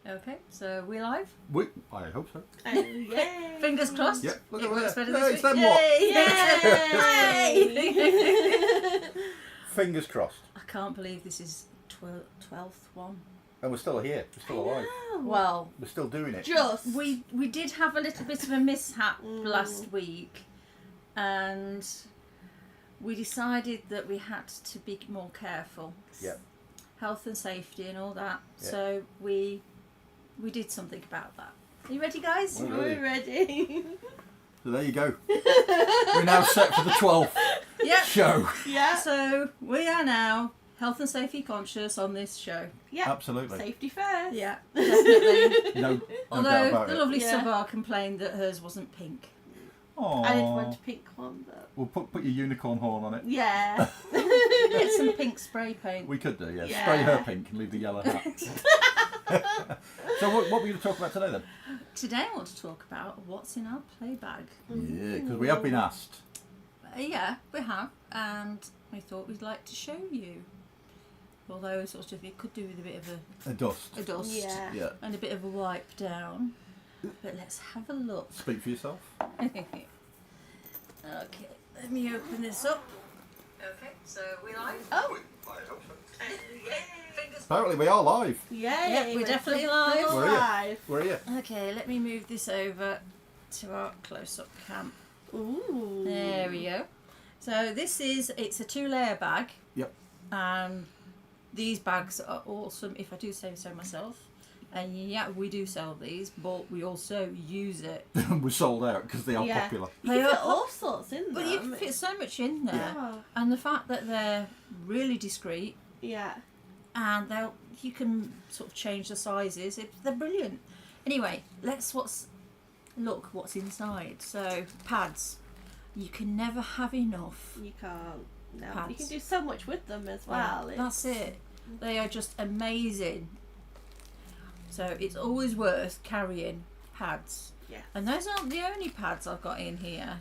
Okay, so we live? I hope so. Yay. Fingers crossed. Yep, look It at works that. better Yeah, this it's week. them what? Yay! Fingers crossed. I can't believe this is 12th one. And we're still here. We're still alive. Well, We're still doing it. Just. we did have a little bit of a mishap last week, and we decided that we had to be more careful. Yep. Health and safety and all that. Yeah. So we did something about that. Are you ready, guys? We're We're ready. So there you go. We're now set for the 12th Yep. show. Yeah. So we are now health and safety conscious on this show. Yeah. Absolutely. Safety first. Yeah, definitely. No doubt Although about the it. lovely Yeah. Sabar complained that hers wasn't pink. Aww. I did want a pink one, but We'll put your unicorn horn on it. yeah. Get some pink spray paint. We could do, yeah. Yeah. Spray her pink and leave the yellow hat. So what were we going to talk about today then? Today I want to talk about what's in our play bag. Yeah, because we have been asked. Yeah, we have, and we thought we'd like to show you. Although sort of it could do with a bit of A dust. a dust Yeah. Yeah. and a bit of a wipe down. But let's have a look. Speak for yourself. Okay, let me open this up. Okay, so we live? Oh. Fingers. Apparently we are live. Yay. Yep, we're definitely live. We're here. live. We're here. Okay, let me move this over to our close-up cam. Ooh. There we go. So it's a 2-layer bag. Yep. And these bags are awesome, if I do say so myself. And yeah, we do sell these, but we also use it. We're sold out because they are Yeah. popular. You They can are fit all sorts in But them. you can fit so much in there. Yeah. And the fact that they're really discreet Yeah. and you can sort of change the sizes. They're brilliant. Anyway, look what's inside. So pads. You can never have enough. You can't. No. Pads. You can do so much with them as well. That's it. They are just amazing. So it's always worth carrying pads. Yeah. And those aren't the only pads I've got in here.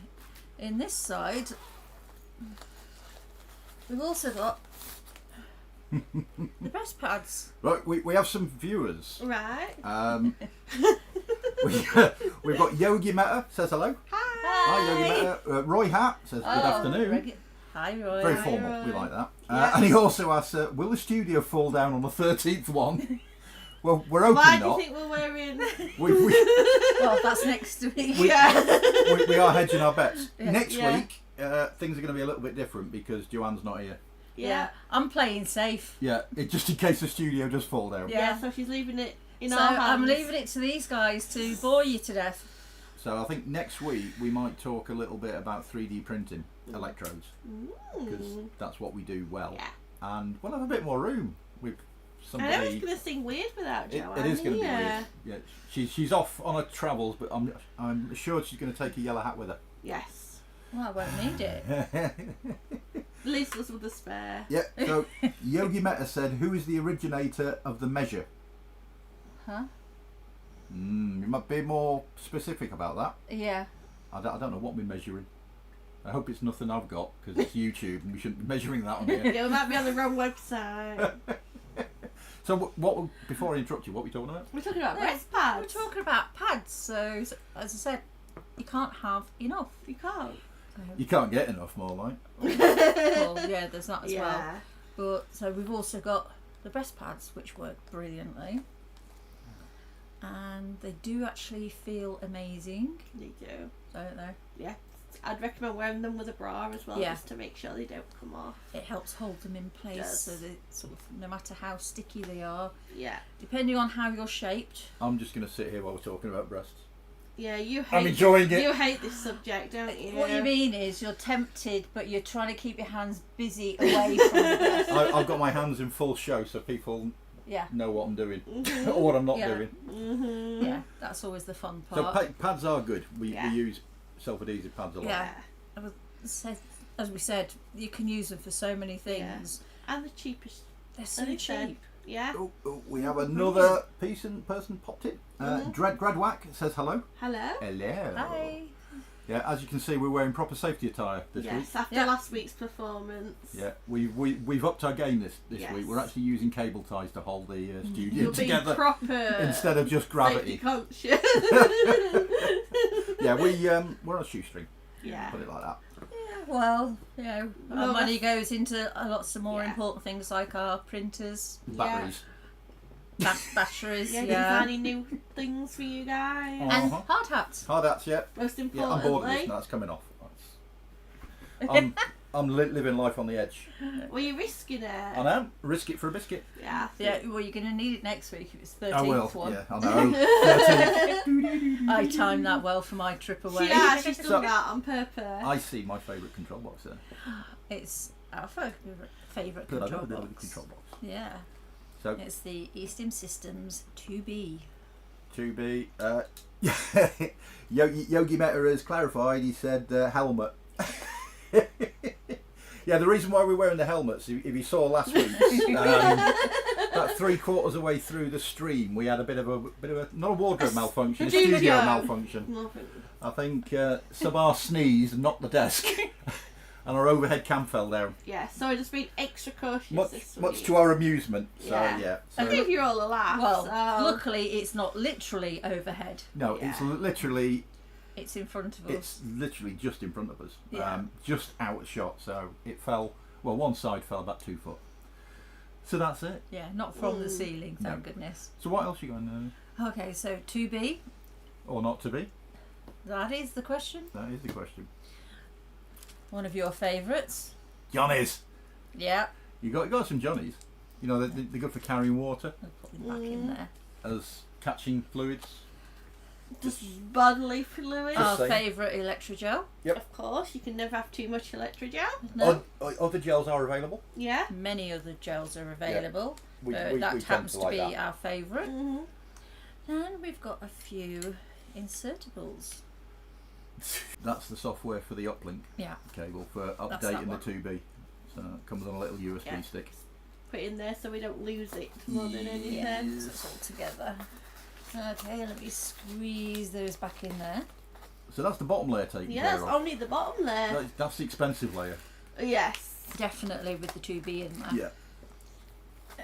In this side, we've also got the breast pads. Right, we have some viewers. Right. We've got Yogi Meta says hello. Hi Yogi Meta. Roy Hat says good afternoon. Hi, Roy. Very Hi, formal. Roy. We like that. Yeah. And he also asks, will the studio fall down on the 13th one? Well, we're hoping Why do you not. think we're wearing? Well, that's next week. we Yeah. are hedging our bets. Yeah. Next Yeah. week, things are going to be a little bit different because Joanne's not here. Yeah, I'm playing safe. Yeah, just in case the studio does fall down. Yeah. Yeah. So she's leaving it in So our hands. I'm leaving it to these guys to bore you to death. So I think next week we might talk a little bit about 3D printing electrodes because that's what we do well. Yeah. And we'll have a bit more room with I know it's somebody. going to sing weird without Joanne. It is going to be Yeah. weird. Yeah, she's off on her travels, but I'm sure she's going to take a yellow hat with her. Yes. Well, I won't need it. Leaves us with a spare. Yeah. So Yogi Meta said, "Who is the originator of the measure?" Huh? You might be more specific about that. Yeah. I don't know what we're measuring. I hope it's nothing I've got because it's YouTube and we shouldn't be measuring that on here. Yeah, we might be on the wrong website. So what? Before I interrupt you, what are we talking about? We're talking about Yeah, breast We're pads. talking about pads. So as I said, you can't have enough. You can't. You can't get enough, more like. Well, yeah, there's that as well. Yeah. But so we've also got the breast pads, which work brilliantly, and they do actually feel amazing, They do. don't they? Yeah. I'd recommend wearing them with a bra as well, Yeah. just to make sure they don't come off. It helps hold them in place, Does. so that sort of no matter how sticky they are, Yeah. depending on how you're shaped. I'm just going to sit here while we're talking about breasts. Yeah, you hate. I'm enjoying it. You hate this subject, don't you? What you mean is you're tempted, but you're trying to keep your hands busy away from the breast. I've got my hands in full show so people Yeah, know what I'm doing or what I'm not Yeah. doing. Mm-hmm. yeah, that's always the fun So part. pads are good. We Yeah. use self-adhesive pads a lot. Yeah. As we said, you can use them for so many things. And the cheapest. They're so As you said. cheap. Yeah. Oh, we have another person popped in. Grad Whack says hello. Hello. Hello. Hi. Yeah, as you can see, we're wearing proper safety attire this week. Yes, after Yeah. last week's performance. Yeah, we've upped our game this Yes. week. We're actually using cable ties to hold the studio You're being together proper instead of just safety gravity. conscious. Yeah, we're on a shoestring. Yeah. Put it like that. Yeah, well, you know, our Well, money goes into lots of more Yeah. important things like our printers, Batteries. batteries, Yeah, yeah, designing new things for you guys. and Uh-huh. hard hats. Hard hats, yeah. Most Yeah, I'm importantly, bored of this now. It's coming off. I'm living life on the edge. well, you're risking it. I know. Risk it for a biscuit. Yeah. Yeah, well, you're going to need it next week if it's 13th I will. one. Yeah, I know. 13. I timed that well for my trip away. She's done So- that on purpose. I see my favourite control box there. It's our favourite control box. Control box. Yeah, So it's the E-Stim Systems 2B. to be Yogi Meta has clarified. He said helmet. Yeah, the reason why we're wearing the helmets, if you saw last week, about 3/4 of the way through the stream, we had a bit of a not a wardrobe malfunction, a studio. studio malfunction. Nothing. I think Sabar sneezed and knocked the desk, and our overhead cam fell down. Yeah, so I just been extra cautious Much, this week. much to our amusement. So Yeah. yeah. I So, gave you all a laugh. Well, so. luckily it's not literally overhead. no, Yeah. it's literally It's in front of us. it's literally just in front of us, Yeah. just out of shot. So it fell. Well, one side fell about 2 foot. So that's it. Yeah, not from the ceiling, thank No. goodness. So what else you going Okay, so 2B, or not to be? that is the question. That is the question. One of your favourites. Johnny's. Yeah, You got some Johnny's. You know they're good for carrying water I'll put them back in there. as catching fluids. Just bodily fluid. Just Our saying. favourite Electrogel. Yep. Of course, you can never have too much electrogel. No, Other gels are available. Yeah. many other gels are available. We that tend happens to to like be that. our favourite. Mhm. And we've got a few insertables. That's the software for the uplink Yeah, cable for that updating one. the 2B. So it comes on a little USB Yeah. stick. Put it in there so we don't lose it more than anything. yeah, so it's all together. Okay, let me squeeze those back in there. So that's the bottom layer taken Yeah, care that's of. only the bottom layer. That's the expensive layer. Yes. Definitely with the 2B in there. Yeah.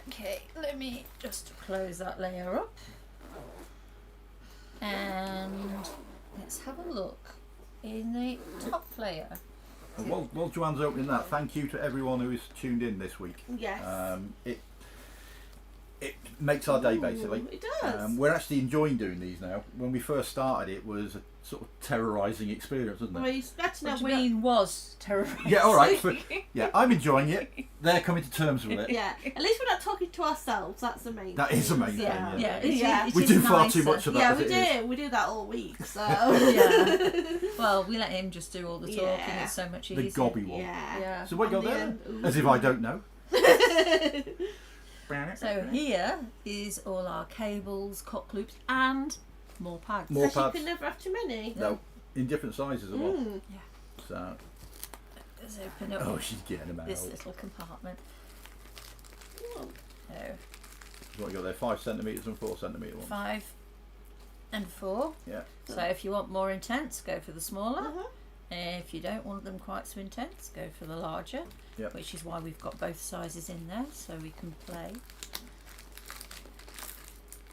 Okay, let me just close that layer up. And let's have a look in the top layer. And while Joanne's opening that, thank you to everyone who is tuned in this week. Yes. It makes our day basically. Ooh, it does. We're actually enjoying doing these now. When we first started, it was a sort of terrorising experience, wasn't well, it? you got to know What do we you mean was terrorising? Yeah, all right. But, yeah, I'm enjoying it. They're coming to terms with it. Yeah, at least we're not talking to ourselves. That's the main. That is the main Yeah, thing. yeah, Yeah. We it do is far too nicer. much of that. Yeah, as we it is. do. We do that all week. So. Yeah. Well, we let him just do all the talking. Yeah. It's so much The easier. gobby one. Yeah. Yeah. So what you got On the there? end. As if I don't know. So here is all our cables, cock loops, and more pads. More So you pads. can never have too many. No, in different sizes as well. Mm. So, Let's open up oh, she's getting them out. this little compartment. Oh. So What you got there? 5 centimetres and 4 centimetre ones. 5 and 4. Yeah. So if you want more intense, go for the smaller. Mhm. If you don't want them quite so intense, go for the larger. Yep. Which is why we've got both sizes in there, so we can play.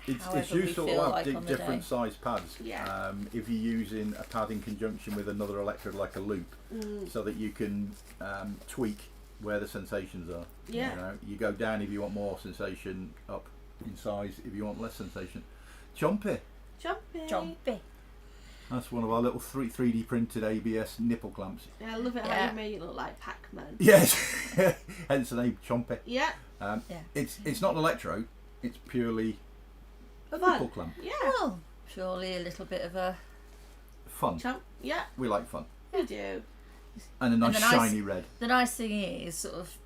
It's However we useful to feel have like on the different day. size pads. Yeah. If you're using a pad in conjunction with another electrode like a loop, Mm. so that you can tweak where the sensations are. Yeah. You know, you go down if you want more sensation, up in size if you want less sensation. Chompy. Jumpy. Jumpy. That's one of our little 3D printed ABS nipple clamps. Yeah, I love it how Yeah. you made it look like Pac-Man. Yes. Hence the name Chompy. Yeah. Yeah. It's not an electrode. It's purely a Fun. nipple clamp. Yeah. Well, surely a little bit of a Fun. Yeah, We like fun. we do. And a nice the nice- shiny red. The nice thing is, sort of,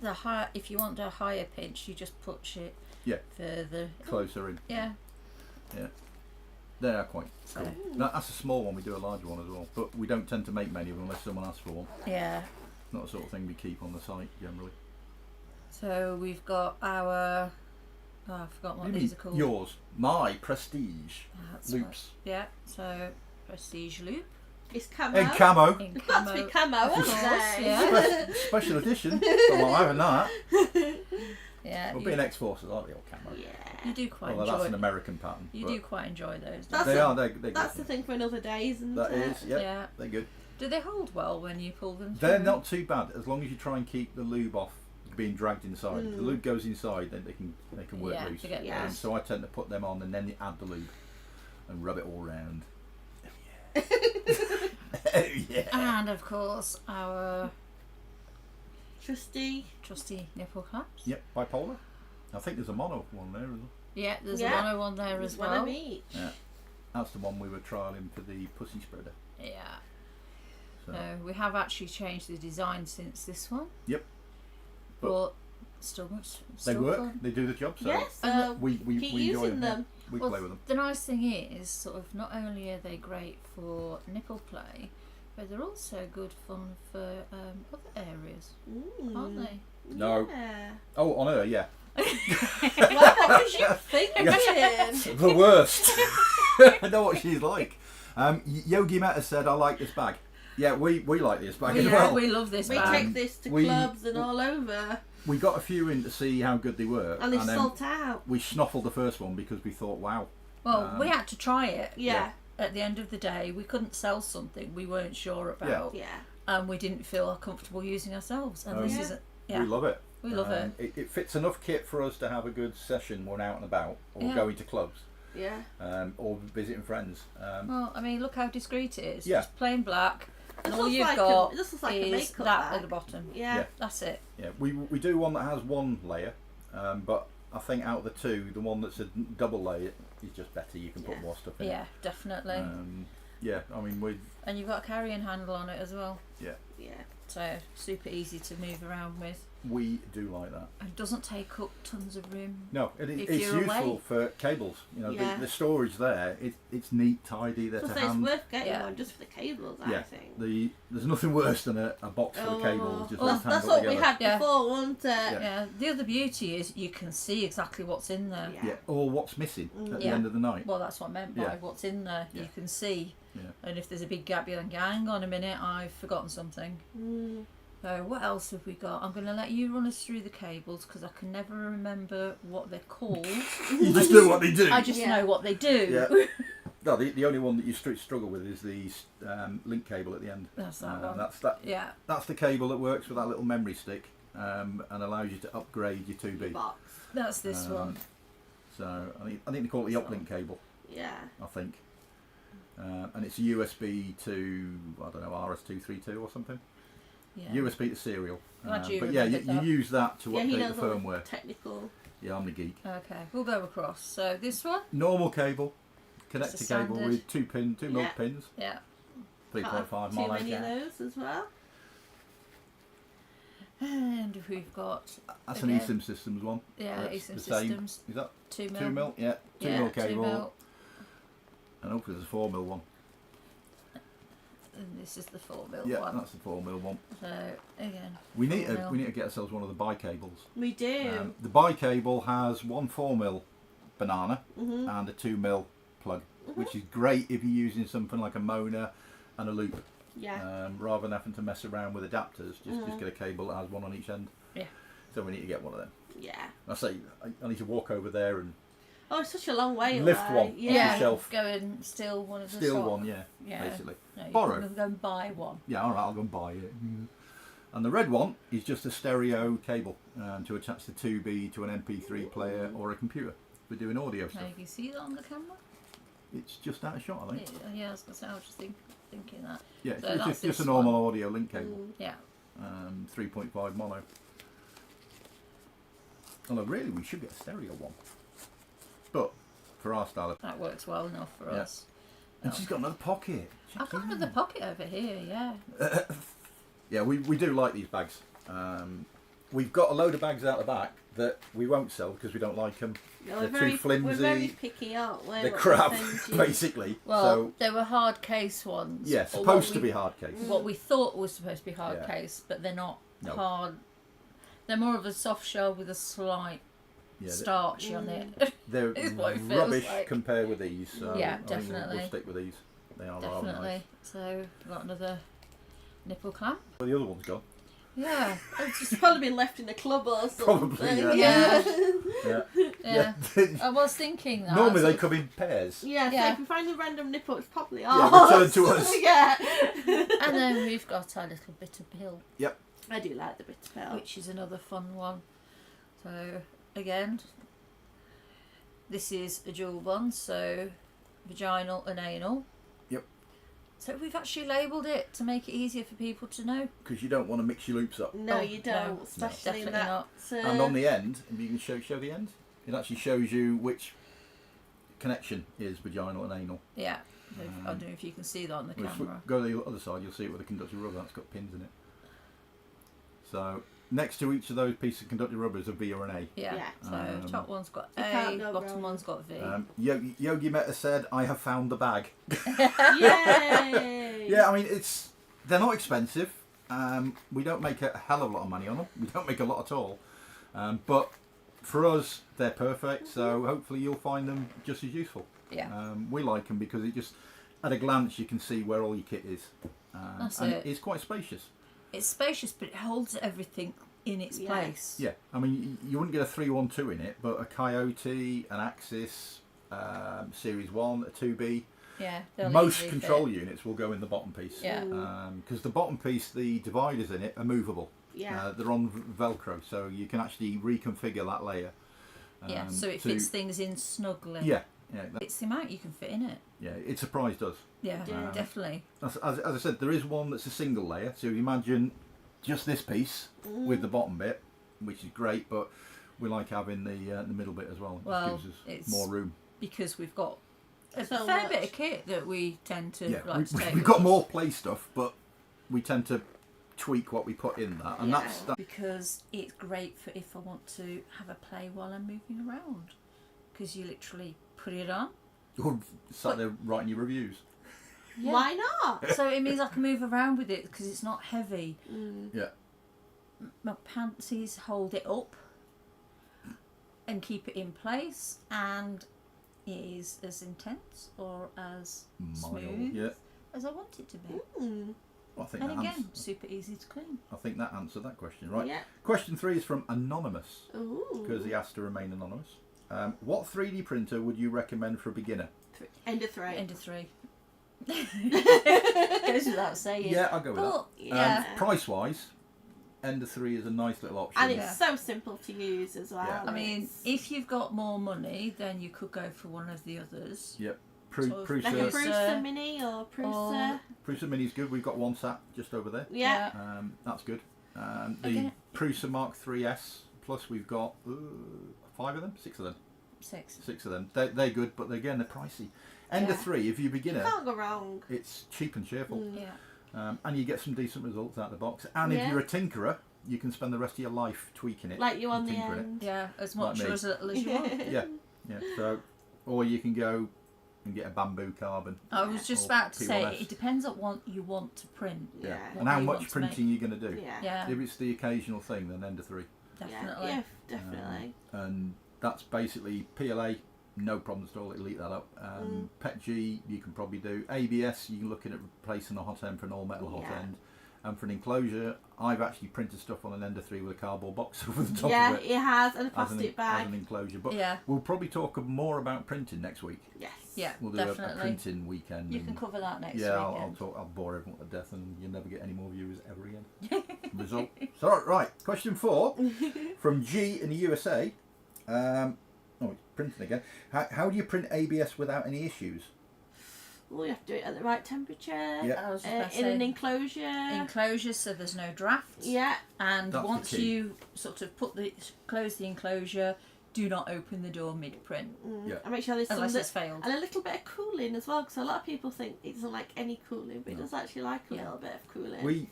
the high. If you want a higher pinch, you just push it Yeah. further. Closer in. Yeah. They are quite cool. So- That's a small one. We do a larger one as well, but we don't tend to make many of them unless someone asks for one. Yeah. Not the sort of thing we keep on the site generally. So we've got our. Oh, I forgot what What do you these mean? are called. Yours, my Prestige That's right. loops. Yeah. So prestige loop. It's camo. In camo. In That's camo. be camo, Of isn't course, it? yeah. Special edition. Don't want having that. Yeah, Well, you, being X-Forces aren't the old camo. Yeah. you do quite Although that's an enjoy. American pattern. You but do quite enjoy those. That's They a- are. They're good. That's the thing for another day, isn't That it? is. Yeah. Yeah. They're good. Do they hold well when you pull them? They're through? not too bad as long as you try and keep the lube off being dragged inside. If the lube goes inside, then they can work Yeah, loose. they get Yeah. loose. So I tend to put them on and then add the lube and rub it all round. Oh yeah. And of course our Trusty. trusty nipple clamps. Yep. Bipolar. I think there's a mono one there as well. Yeah, there's Yeah. a mono one there as One well. of each. Yeah. That's the one we were trialing for the pussy spreader. Yeah. So. So we have actually changed the design since this one. Yep. But still much. They Still work. fun. They do the job. So Yes. And we keep enjoy using them. them. We Well, play with them. the nice thing is, sort of, not only are they great for nipple play, but they're also good fun for other areas, aren't they? No. Yeah. Oh, on her, yeah. Well, what was you thinking? The worst. I know what she's like. Yogi Meta said, "I like this bag." Yeah, we like this bag as well. We love this We bag. take this to we- clubs and all over, We got a few in to see how good they were, and they then sold out. we snuffled the first one because we thought, "Wow." Well, we had to try it. Yeah. At the end of the day, we couldn't sell something we weren't sure about, Yeah. and we didn't feel comfortable using ourselves. And Oh, this yeah. is, We love it. we love it. It fits enough kit for us to have a good session when out and about, or Yeah. going to clubs, Yeah. or visiting friends. Well, I mean, look how discreet it is. Yeah. Just plain black, and This all looks you've like got this looks like a is makeup that bag. at the bottom. Yeah. Yeah. That's it. Yeah, we do one that has one layer, but I think out of the two, the one that's a double layer is just better. You can put Yeah. more stuff in. Yeah, definitely. Yeah, I mean, we And you've got a carrying handle on it as well, Yeah. so super easy to move around with. do like that. And doesn't take up tons of room. No, If it's you're useful away. for cables. You know, Yeah. the storage there, it's neat, tidy. There So to it's hand. worth getting Yeah. one just for the cables, Yeah. I think. There's nothing worse than a box full of cables just well, all that's tangled what we together. had Yeah. before, wasn't it? Yeah. Yeah. The other beauty is you can see exactly what's in there. Yeah. Yeah, or what's missing at the Yeah. end of the night. Well, that's what I meant by Yeah. what's in there. Yeah. You can see. Yeah. And if there's a big gap, you're like, hang on a minute, I've forgotten something. So what else have we got? I'm going to let you run us through the cables because I can never remember what they're called. You just know what they do. I just Yeah. know what they do. Yeah. No, the only one that you struggle with is the link cable at the end. That's that one. That's Yeah, the cable that works with that little memory stick and allows you to upgrade your 2B. Box. that's this one. So I think they call it the uplink cable. Yeah. I think. And it's a USB to, I don't know, RS232 or something. Yeah. USB to serial. Glad you but yeah, you remembered that. use that to Yeah, he update knows the all the firmware. technical. Yeah, I'm the geek. Okay, we'll go across. So this one. Normal cable, It's a connector cable standard. with two milk Yeah. pins, Yeah. 3.5 Too mono many jack. of those as well. And we've got That's an again, E-Sim Systems one. Yeah, That's E-Sim the same. Systems. Is that 2 mil. 2 mil? Yeah, 2 Yeah, mil 2 cable. mil. And hopefully there's a 4 mil one. And this is the 4 mil Yeah, one. that's the 4 mil one. So again, We need 4 to mil. we need to get ourselves one of the bi cables. We do. The bi cable has one 4 mil banana Mm-hmm. and a 2 mil plug, which is great if you're using something like a Mona and a loop. Yeah. Rather than having to mess around with adapters, just get a cable that has one on each end. Yeah. So we need to get one of them. Yeah. I say I need to walk over there and Oh, it's such a long way Lift away. one. Yeah. Shelf. go and steal one of the steal stock. one, yeah, Yeah. basically. No, you Borrow. can go and buy one. Yeah, all right, I'll go and buy it. And the red one is just a stereo cable to attach the 2B to an MP3 player or a computer for doing audio Now stuff. you can see that on the camera. It's just out of shot, I think. Yeah, I was gonna say, I was just thinking that. Yeah, So it's that's just a this normal audio link cable, Yeah. 3.5 mono. Although really we should get a stereo one, but for our style, That works well enough for Yeah. us. and she's got another pocket. I've got another pocket over here. Yeah. Yeah, we do like these bags. We've got a load of bags out the back that we won't sell because we don't like them. Yeah, They're we're too very, flimsy. We're very picky, aren't we? They're what we crap, send you? basically. Well, So they were hard case ones. yeah, or what supposed to we- be hard case. What we thought was supposed to be hard Yeah. case, but they're not No. hard. They're more of a soft shell with a slight Yeah, starch on it. they're is what it feels rubbish like. compared with these. So Yeah, I think we'll definitely. stick with these. They are rather Definitely. nice. So we've got another nipple clamp. Well, the other one's gone. Yeah. It's probably been left in the club or something. Probably, yeah. Yeah. Yeah. Yeah. I was thinking that. Normally they So- come in pairs. Yeah, so Yeah. if we find a random nipple, it's probably Yeah, ours. return to us. Yeah. And then we've got our little bitter pill, I do like the bitter pill. which is another fun one. So again, this is a dual one, so vaginal and anal. Yep. So we've actually labelled it to make it easier for people to know. Because you don't want to mix your loops up. No, Oh, you don't, no. especially in Definitely that. not. And on the end, if you can show the end, it actually shows you which connection is vaginal and anal. Yeah. I don't know if you can see that on the Which camera. go to the other side, you'll see it with a conductive rubber that's got pins in it. So next to each of those pieces of conductive rubber is a V or an A. Yeah. Yeah. So top one's got You A, can't go bottom wrong. one's got V. Yogi Meta said, "I have found the bag." Yay! Yeah, I mean they're not expensive. We don't make a hell of a lot of money on them. We don't make a lot at all. But for us, they're perfect. So hopefully you'll find them just as useful. Yeah. We like them because it just, at a glance, you can see where all your kit is. That's and it. it's quite spacious. It's spacious, but it holds everything in its Yeah. place. Yeah, I mean you wouldn't get a 312 in it, but a Coyote, an Axis, Series 1, a 2B. Yeah. they'll Most easily control fit. units will go in the bottom piece. Yeah. Because the bottom piece, the dividers in it are movable. Yeah. They're on Velcro, so you can actually reconfigure that layer. Yeah. So it to- fits things in snugly. Yeah, It's the amount you can fit in it. yeah. It surprised us. Yeah. Yeah. Definitely. As I said, there is one that's a single layer. So you imagine just this piece with the bottom bit, which is great, but we like having the middle bit as well. It Well, just gives us it's- more room. Because we've got a So fair bit much. of kit that we tend to Yeah, like to take. we've got with more us. play stuff, but we tend to tweak what we put in that, and Yeah. that's Because it's great for if I want to have a play while I'm moving around. Because you literally put it on. you're sat there writing your reviews. Yeah. Why not? So it means I can move around with it because it's not heavy. Yeah, My panties hold it up and keep it in place, and it is as intense or as Mild, smooth yeah. as I want it to be. Mm. I think And that again, ans- super easy to clean. I think that answered that question. Right. Yeah. Question 3 is from Anonymous, Ooh. because he asked to remain anonymous. What 3D printer would you recommend for a beginner? End of 3. End of 3. Goes without saying. Yeah, I'll go with that. But, Yeah. Price wise, Ender 3 is a nice little option. And it's Yeah. so simple to use as well. Yeah. I mean, It's if you've got more money, then you could go for one of the others. Yep. sort of like a Prusa. Prusa Mini or Prusa. Prusa Mini's good. We've got one sat just over there. Yeah. That's good. The Okay. Prusa Mark 3S Plus, we've got 5 of them, 6 of them. 6. 6 of them. They're good, but again, they're pricey. Ender Yeah. 3, if you're a You beginner, can't go wrong. it's cheap and cheerful. Mm. Yeah. And you get some decent results out of the box. And if Yeah. you're a tinkerer, you can spend the rest of your life tweaking it. Like you on and the tinkering end. Yeah, as Like much me. or as little as you want. it. Yeah. So, or you can go and get a bamboo carbon. I was just Or about to say, P1S. it depends on what you want to print. Yeah. And how do you much want to make? printing you're going to do. Yeah. Yeah, If it's the occasional thing, then Ender 3. definitely. Yeah, definitely. And that's basically PLA, no problems at all, it'll eat that up. PET-G, you can probably do. ABS, you can look at it replacing a hot end for an all-metal hot Yeah. end. And for an enclosure, I've actually printed stuff on an Ender 3 with a cardboard box over the top Yeah, of it it has, and a as an, plastic as bag. an enclosure. But Yeah, we'll probably talk more about printing next week. Yes. yeah, We'll do a definitely. printing weekend. You and- can cover that next yeah, weekend. I'll bore everyone to death, and you'll never get any more viewers ever again. Result. So, right, question 4 from G in the USA. It's printing again. How do you print ABS without any issues? Well, you have to do it at the right temperature. Yeah. I was just about to In an say, enclosure. enclosure so there's no drafts. Yeah. And That's the once key. you sort of close the enclosure, do not open the door mid-print Yeah. And make sure there's some unless it's failed. and a little bit of cooling as well, because a lot of people think it doesn't like any cooling, but it does actually like a Yeah. little bit of cooling.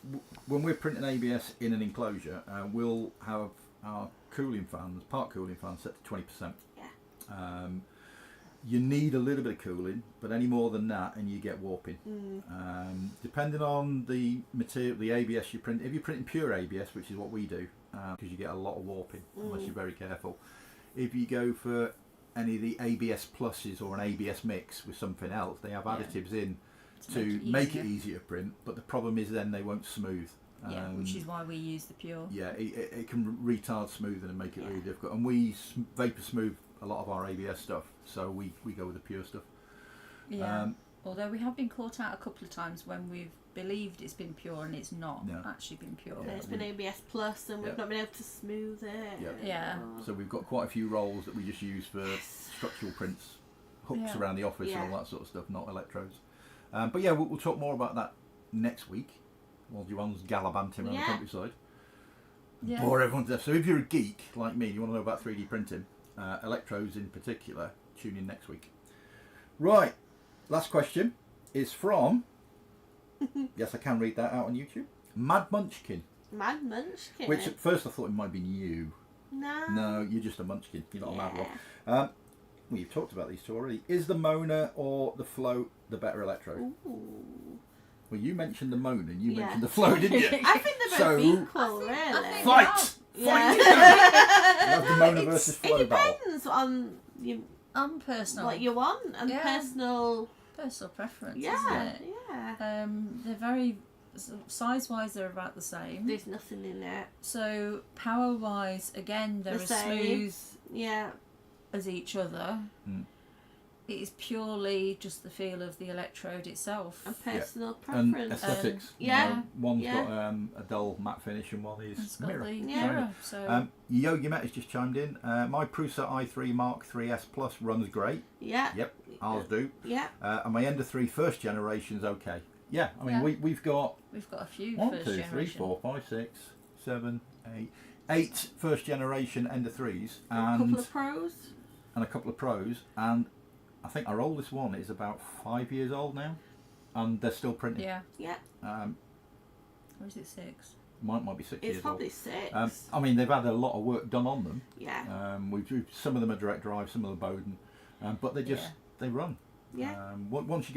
When we're printing ABS in an enclosure, we'll have our cooling fans, part cooling fans, set to 20%. Yeah. You need a little bit of cooling, but any more than that, and you get warping. Depending on the material, the ABS you print. If you're printing pure ABS, which is what we do, because you get a lot of warping unless you're very careful. If you go for any of the ABS pluses or an ABS mix with something else, they have additives in to make it easier to print, but the problem is then they won't smooth. Yeah, which is why we use the pure. Yeah, it can retard smoothing and make it really difficult. And we vapor smooth a lot of our ABS stuff, so we go with the pure stuff. Yeah. Although we have been caught out a couple of times when we've believed it's been pure and it's not actually been pure. Yeah, it's been ABS plus and we've not been able to smooth it. Yeah. So we've got quite a few rolls that we just use for structural prints, hooks around the office and all that sort of stuff, not electrodes. But yeah, we'll talk more about that next week while Joanne's gallivanting around the countryside. Yeah. Bore everyone to death. So if you're a geek like me, you want to know about 3D printing, electrodes in particular, tune in next week. Right, last question is from, yes I can read that out on YouTube, Mad Munchkin. Mad Munchkin? Which at first I thought it might be you. No. No, you're just a munchkin, you're not a mad one. Well, you've talked about these two already. Is the Mona or the Float the better electrode? Ooh. Well, you mentioned the Mona and you mentioned the Float, didn't you? I think they're both equal, really. Fight! Fight! You have the Mona versus Float battle. It depends on personal. what you want and personal preference, isn't it? Yeah. They're very size-wise, they're about the same. There's nothing in it. So power-wise, again, they're as smooth as each other. It is purely just the feel of the electrode itself and personal preference and aesthetics. One's got a dull matte finish and one is mirror. So Yogi Met has just chimed in. My Prusa i3 Mark 3S Plus runs great. Yep, ours do. And my Ender 3 first generation's okay. Yeah, I mean we've got a few 1, first 2, 3, generation. 4, 5, 6, 7, 8 first generation Ender 3s and a couple of pros and I think our oldest one is about 5 years old now, and they're still printing. Yeah. Or is it 6? Might be 6 years old. It's probably 6. I mean, they've had a lot of work done on them. Yeah. Some of them are direct drive, some of them Bowden, but they run. Yeah. Once you